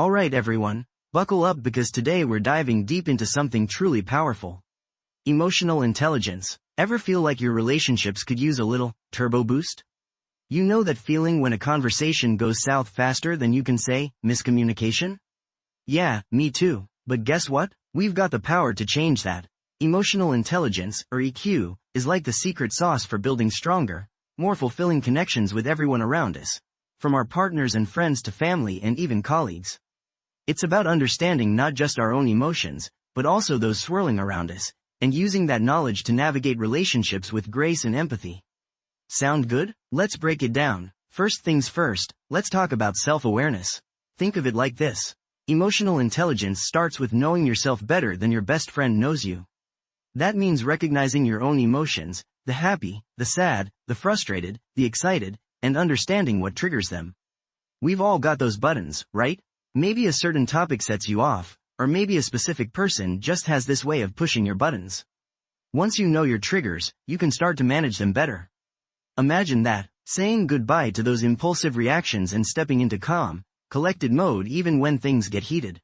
Alright everyone, buckle up because today we're diving deep into something truly powerful. Emotional intelligence. Ever feel like your relationships could use a little turbo boost? You know that feeling when a conversation goes south faster than you can say, miscommunication? Yeah, me too, but guess what? We've got the power to change that. Emotional intelligence, or EQ, is like the secret sauce for building stronger, more fulfilling connections with everyone around us, from our partners and friends to family and even colleagues. It's about understanding not just our own emotions, but also those swirling around us, and using that knowledge to navigate relationships with grace and empathy. Sound good? Let's break it down. First things first, let's talk about self-awareness. Think of it like this. Emotional intelligence starts with knowing yourself better than your best friend knows you. That means recognizing your own emotions, the happy, the sad, the frustrated, the excited, and understanding what triggers them. We've all got those buttons, right? Maybe a certain topic sets you off, or maybe a specific person just has this way of pushing your buttons. Once you know your triggers, you can start to manage them better. Imagine that, saying goodbye to those impulsive reactions and stepping into calm, collected mode even when things get heated.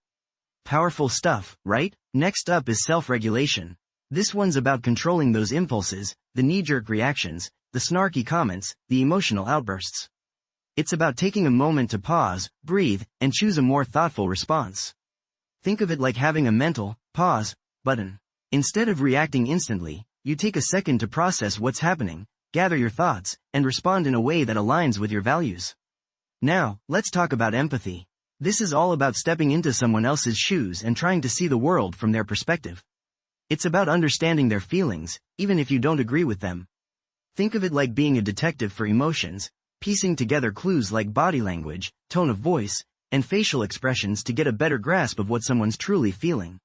Powerful stuff, right? Next up is self-regulation. This one's about controlling those impulses, the knee-jerk reactions, the snarky comments, the emotional outbursts. It's about taking a moment to pause, breathe, and choose a more thoughtful response. Think of it like having a mental pause button. Instead of reacting instantly, you take a second to process what's happening, gather your thoughts, and respond in a way that aligns with your values. Now, let's talk about empathy. This is all about stepping into someone else's shoes and trying to see the world from their perspective. It's about understanding their feelings, even if you don't agree with them. Think of it like being a detective for emotions, piecing together clues like body language, tone of voice, and facial expressions to get a better grasp of what someone's truly feeling.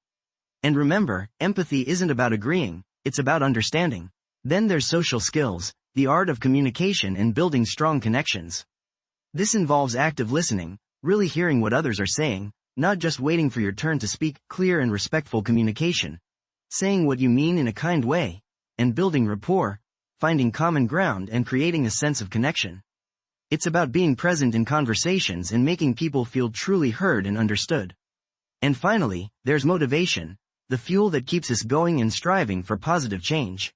And remember, empathy isn't about agreeing, it's about understanding. Then there's social skills, the art of communication and building strong connections. This involves active listening, really hearing what others are saying, not just waiting for your turn to speak, clear and respectful communication, saying what you mean in a kind way, and building rapport, finding common ground and creating a sense of connection. It's about being present in conversations and making people feel truly heard and understood. And finally, there's motivation, the fuel that keeps us going and striving for positive change.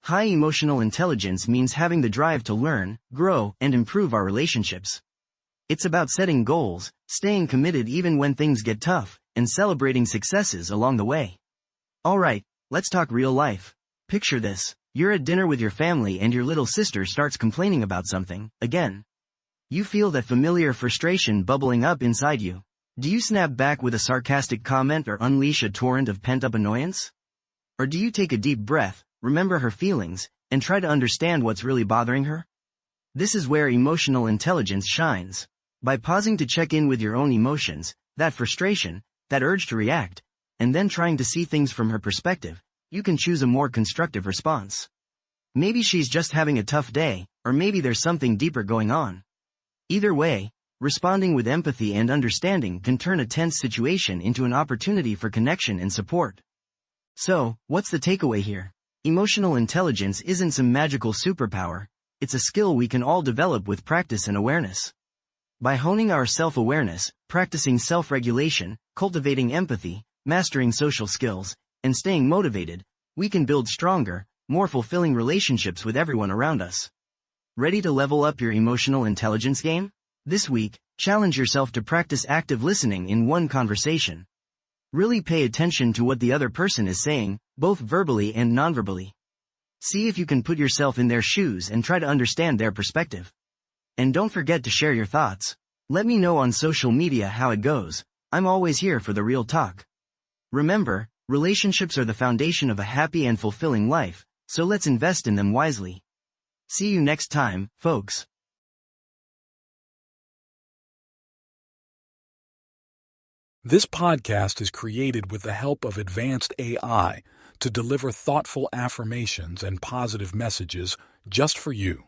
High emotional intelligence means having the drive to learn, grow, and improve our relationships. It's about setting goals, staying committed even when things get tough, and celebrating successes along the way. Alright, let's talk real life. Picture this. You're at dinner with your family and your little sister starts complaining about something, again. You feel that familiar frustration bubbling up inside you. Do you snap back with a sarcastic comment or unleash a torrent of pent-up annoyance? Or do you take a deep breath, remember her feelings, and try to understand what's really bothering her? This is where emotional intelligence shines. By pausing to check in with your own emotions, that frustration, that urge to react, and then trying to see things from her perspective, you can choose a more constructive response. Maybe she's just having a tough day, or maybe there's something deeper going on. Either way, responding with empathy and understanding can turn a tense situation into an opportunity for connection and support. So, what's the takeaway here? Emotional intelligence isn't some magical superpower, it's a skill we can all develop with practice and awareness. By honing our self-awareness, practicing self-regulation, cultivating empathy, mastering social skills, and staying motivated, we can build stronger, more fulfilling relationships with everyone around us. Ready to level up your emotional intelligence game? This week, challenge yourself to practice active listening in one conversation. Really pay attention to what the other person is saying, both verbally and nonverbally. See if you can put yourself in their shoes and try to understand their perspective. And don't forget to share your thoughts. Let me know on social media how it goes. I'm always here for the real talk. Remember, relationships are the foundation of a happy and fulfilling life, so let's invest in them wisely. See you next time, folks. This podcast is created with the help of advanced AI to deliver thoughtful affirmations and positive messages just for you.